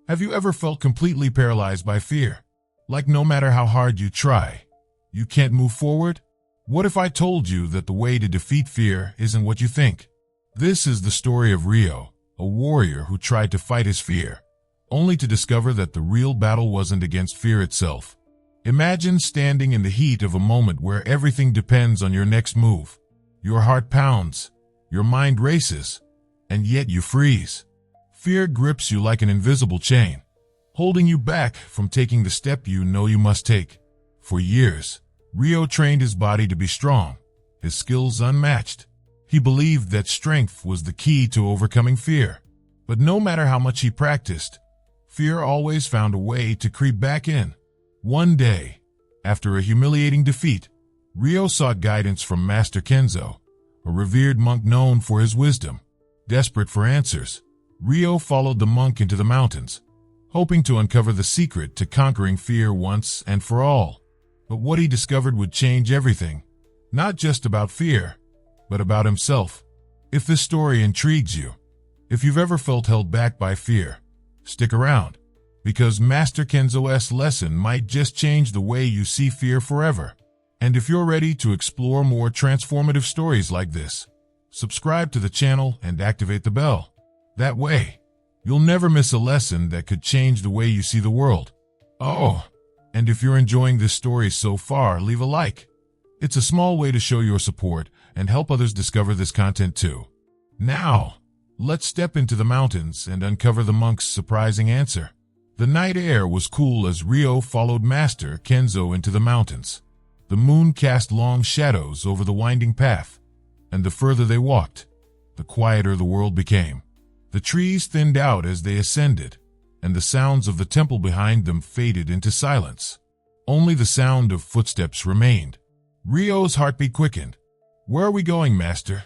Have you ever felt completely paralyzed by fear? Like no matter how hard you try, you can't move forward? What if I told you that the way to defeat fear isn't what you think? This is the story of Ryo, a warrior who tried to fight his fear, only to discover that the real battle wasn't against fear itself. Imagine standing in the heat of a moment where everything depends on your next move. Your heart pounds, your mind races, and yet you freeze. Fear grips you like an invisible chain, holding you back from taking the step you know you must take. For years, Ryo trained his body to be strong, his skills unmatched. He believed that strength was the key to overcoming fear. But no matter how much he practiced, fear always found a way to creep back in. One day, after a humiliating defeat, Ryo sought guidance from Master Kenzō, a revered monk known for his wisdom. Desperate for answers, Ryo followed the monk into the mountains, hoping to uncover the secret to conquering fear once and for all. But what he discovered would change everything, not just about fear, but about himself. If this story intrigues you, if you've ever felt held back by fear, stick around, because Master Kenzō's lesson might just change the way you see fear forever. And if you're ready to explore more transformative stories like this, subscribe to the channel and activate the bell. That way, you'll never miss a lesson that could change the way you see the world. Oh, and if you're enjoying this story so far, leave a like. It's a small way to show your support and help others discover this content too. Now, let's step into the mountains and uncover the monk's surprising answer. The night air was cool as Ryo followed Master Kenzō into the mountains. The moon cast long shadows over the winding path, and the further they walked, the quieter the world became. The trees thinned out as they ascended, and the sounds of the temple behind them faded into silence. Only the sound of footsteps remained. Ryo's heartbeat quickened. "Where are we going, Master?"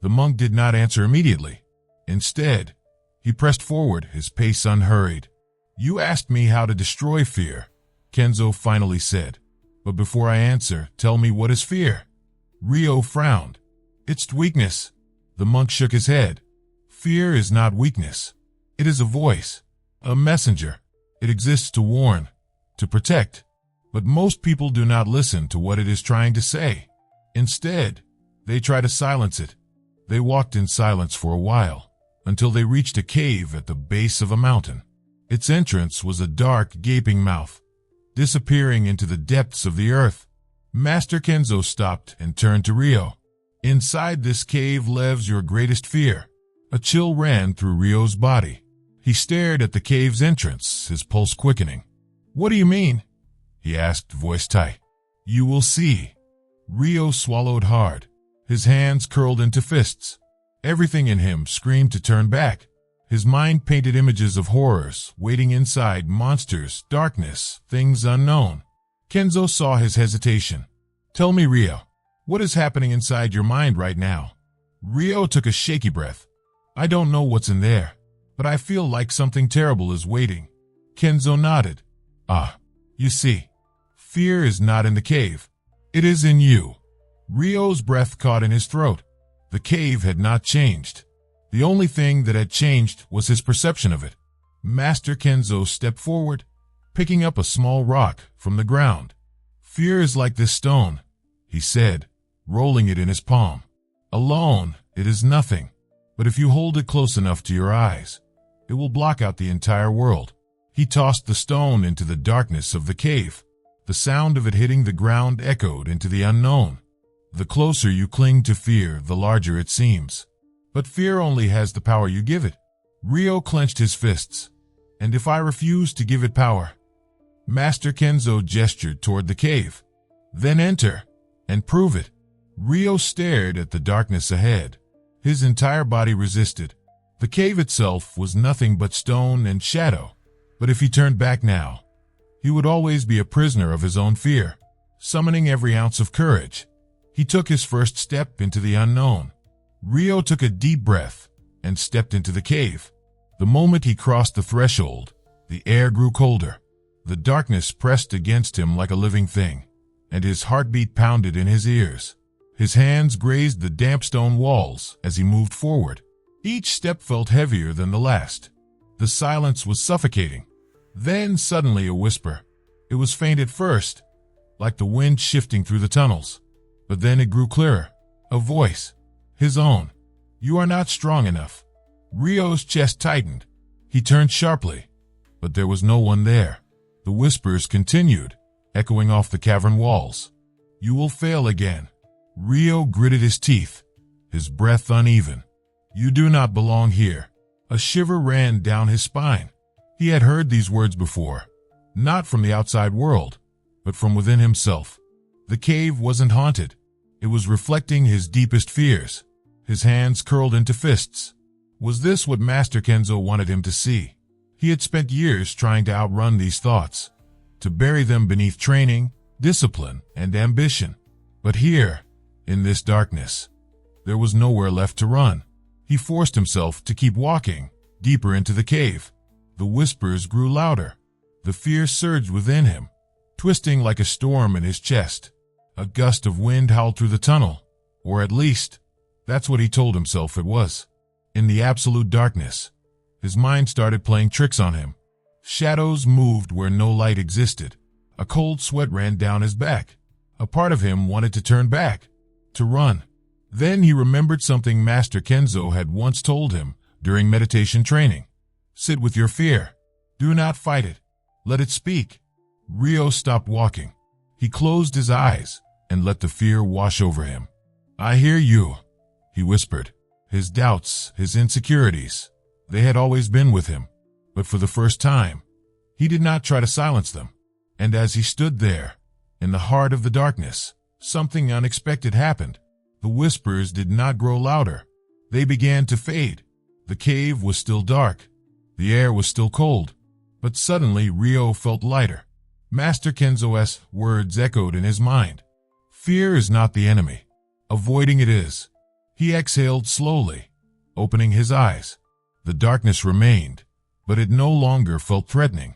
The monk did not answer immediately. Instead, he pressed forward, his pace unhurried. "You asked me how to destroy fear," Kenzō finally said. "But before I answer, tell me, what is fear?" Ryo frowned. "It's weakness." The monk shook his head. "Fear is not weakness. It is a voice, a messenger. It exists to warn, to protect. But most people do not listen to what it is trying to say. Instead, they try to silence it." They walked in silence for a while, until they reached a cave at the base of a mountain. Its entrance was a dark, gaping mouth, disappearing into the depths of the earth. Master Kenzō stopped and turned to Ryo. "Inside this cave lives your greatest fear." A chill ran through Ryo's body. He stared at the cave's entrance, his pulse quickening. "What do you mean?" he asked, voice tight. "You will see." Ryo swallowed hard. His hands curled into fists. Everything in him screamed to turn back. His mind painted images of horrors waiting inside, monsters, darkness, things unknown. Kenzō saw his hesitation. "Tell me, Ryo, what is happening inside your mind right now?" Ryo took a shaky breath. "I don't know what's in there, but I feel like something terrible is waiting." Kenzō nodded. You see, fear is not in the cave. It is in you." Ryo's breath caught in his throat. The cave had not changed. The only thing that had changed was his perception of it. Master Kenzō stepped forward, picking up a small rock from the ground. "Fear is like this stone," he said, rolling it in his palm. "Alone, it is nothing. But if you hold it close enough to your eyes, it will block out the entire world." He tossed the stone into the darkness of the cave. The sound of it hitting the ground echoed into the unknown. The closer you cling to fear, the larger it seems. But fear only has the power you give it. Ryo clenched his fists. "And if I refuse to give it power?" Master Kenzō gestured toward the cave. "Then enter, and prove it." Ryo stared at the darkness ahead. His entire body resisted. The cave itself was nothing but stone and shadow. But if he turned back now, he would always be a prisoner of his own fear. Summoning every ounce of courage, he took his first step into the unknown. Ryo took a deep breath and stepped into the cave. The moment he crossed the threshold, the air grew colder. The darkness pressed against him like a living thing, and his heartbeat pounded in his ears. His hands grazed the damp stone walls as he moved forward. Each step felt heavier than the last. The silence was suffocating. Then suddenly a whisper. It was faint at first, like the wind shifting through the tunnels. But then it grew clearer. A voice. His own. "You are not strong enough." Ryo's chest tightened. He turned sharply, but there was no one there. The whispers continued, echoing off the cavern walls. "You will fail again." Ryo gritted his teeth, his breath uneven. "You do not belong here." A shiver ran down his spine. He had heard these words before, not from the outside world, but from within himself. The cave wasn't haunted. It was reflecting his deepest fears. His hands curled into fists. Was this what Master Kenzō wanted him to see? He had spent years trying to outrun these thoughts, to bury them beneath training, discipline, and ambition. But here, in this darkness, there was nowhere left to run. He forced himself to keep walking, deeper into the cave. The whispers grew louder. The fear surged within him, twisting like a storm in his chest. A gust of wind howled through the tunnel, or at least, that's what he told himself it was. In the absolute darkness, his mind started playing tricks on him. Shadows moved where no light existed. A cold sweat ran down his back. A part of him wanted to turn back, to run. Then he remembered something Master Kenzō had once told him during meditation training. Sit with your fear. Do not fight it. Let it speak. Ryo stopped walking. He closed his eyes and let the fear wash over him. "I hear you," he whispered. His doubts, his insecurities, they had always been with him. But for the first time, he did not try to silence them. And as he stood there, in the heart of the darkness, something unexpected happened. The whispers did not grow louder. They began to fade. The cave was still dark. The air was still cold. But suddenly Ryo felt lighter. Master Kenzō's words echoed in his mind. "Fear is not the enemy. Avoiding it is." He exhaled slowly, opening his eyes. The darkness remained, but it no longer felt threatening.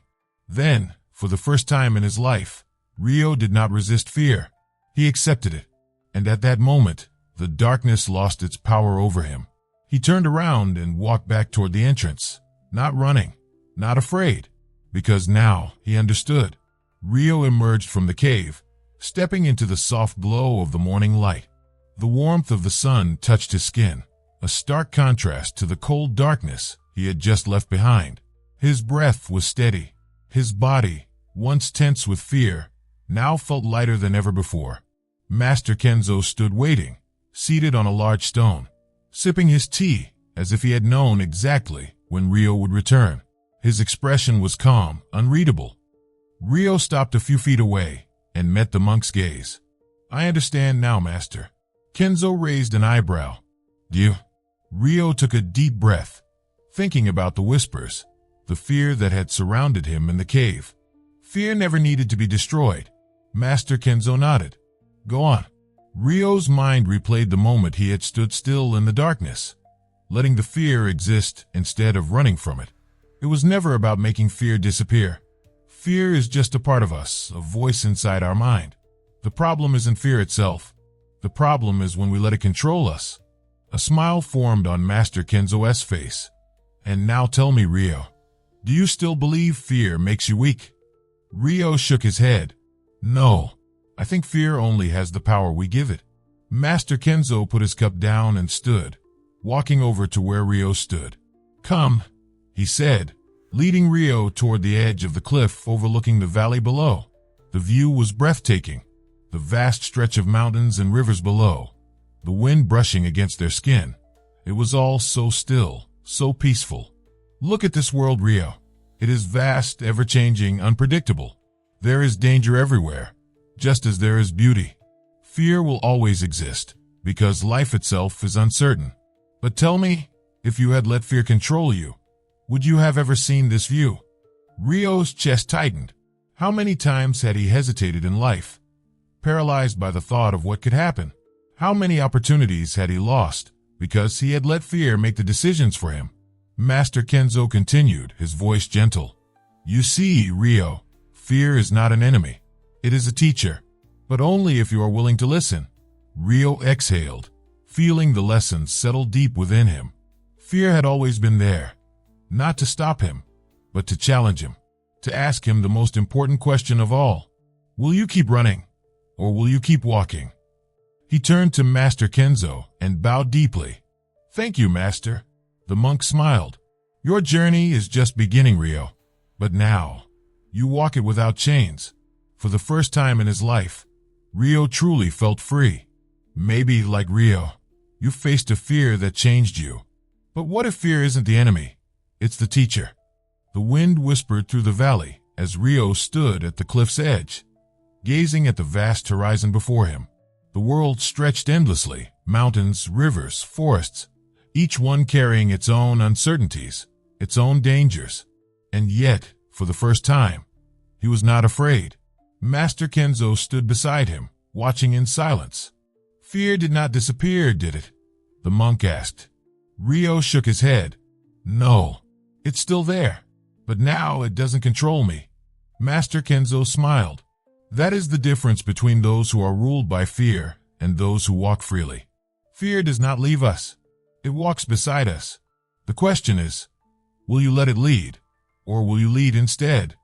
Then, for the first time in his life, Ryo did not resist fear. He accepted it. And at that moment, the darkness lost its power over him. He turned around and walked back toward the entrance, not running, not afraid, because now he understood. Ryo emerged from the cave, stepping into the soft glow of the morning light. The warmth of the sun touched his skin, a stark contrast to the cold darkness he had just left behind. His breath was steady. His body, once tense with fear, now felt lighter than ever before. Master Kenzō stood waiting, seated on a large stone, sipping his tea as if he had known exactly when Ryo would return. His expression was calm, unreadable. Ryo stopped a few feet away and met the monk's gaze. "I understand now, Master." Kenzō raised an eyebrow. "Do you?" Ryo took a deep breath, thinking about the whispers, the fear that had surrounded him in the cave. Fear never needed to be destroyed. Master Kenzō nodded. "Go on." Ryo's mind replayed the moment he had stood still in the darkness, letting the fear exist instead of running from it. It was never about making fear disappear. Fear is just a part of us, a voice inside our mind. The problem isn't fear itself. The problem is when we let it control us. A smile formed on Master Kenzō's face. "And now tell me, Ryo, do you still believe fear makes you weak?" Ryo shook his head. "No, I think fear only has the power we give it." Master Kenzō put his cup down and stood, walking over to where Ryo stood. "Come," he said, leading Ryo toward the edge of the cliff overlooking the valley below. The view was breathtaking. The vast stretch of mountains and rivers below, the wind brushing against their skin. It was all so still, so peaceful. "Look at this world, Ryo. It is vast, ever-changing, unpredictable. There is danger everywhere, just as there is beauty. Fear will always exist, because life itself is uncertain. But tell me, if you had let fear control you, would you have ever seen this view?" Ryo's chest tightened. How many times had he hesitated in life, paralyzed by the thought of what could happen? How many opportunities had he lost because he had let fear make the decisions for him? Master Kenzō continued, his voice gentle. "You see, Ryo, fear is not an enemy. It is a teacher, but only if you are willing to listen." Ryo exhaled, feeling the lessons settle deep within him. Fear had always been there. not to stop him, but to challenge him, to ask him the most important question of all. Will you keep running, or will you keep walking? He turned to Master Kenzō and bowed deeply. Thank you, Master. The monk smiled. Your journey is just beginning, Ryo. But now, you walk it without chains. For the first time in his life, Ryo truly felt free. Maybe, like Ryo, you faced a fear that changed you. But what if fear isn't the enemy? It's the teacher. The wind whispered through the valley as Ryo stood at the cliff's edge, gazing at the vast horizon before him. The world stretched endlessly, mountains, rivers, forests, each one carrying its own uncertainties, its own dangers. And yet, for the first time, he was not afraid. Master Kenzō stood beside him, watching in silence. Fear did not disappear, did it? The monk asked. Ryo shook his head. No, it's still there, but now it doesn't control me. Master Kenzō smiled. That is the difference between those who are ruled by fear and those who walk freely. Fear does not leave us. It walks beside us. The question is, will you let it lead, or will you lead instead?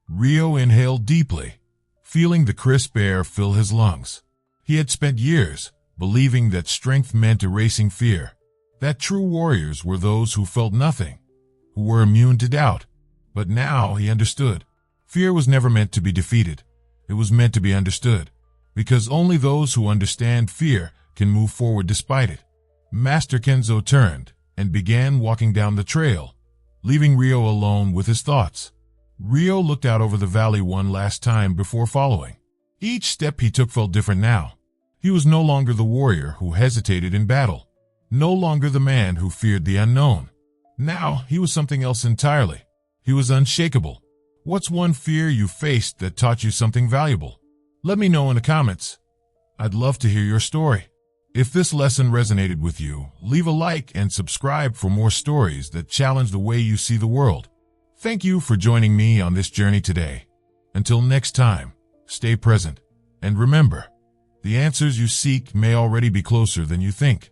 Ryo inhaled deeply, feeling the crisp air fill his lungs. He had spent years believing that strength meant erasing fear, that true warriors were those who felt nothing, who were immune to doubt. But now he understood. Fear was never meant to be defeated. It was meant to be understood, because only those who understand fear can move forward despite it. Master Kenzō turned and began walking down the trail, leaving Ryo alone with his thoughts. Ryo looked out over the valley one last time before following. Each step he took felt different now. He was no longer the warrior who hesitated in battle, no longer the man who feared the unknown. Now he was something else entirely. He was unshakable. What's one fear you faced that taught you something valuable? Let me know in the comments. I'd love to hear your story. If this lesson resonated with you, leave a like and subscribe for more stories that challenge the way you see the world. Thank you for joining me on this journey today. Until next time, stay present, and remember, the answers you seek may already be closer than you think.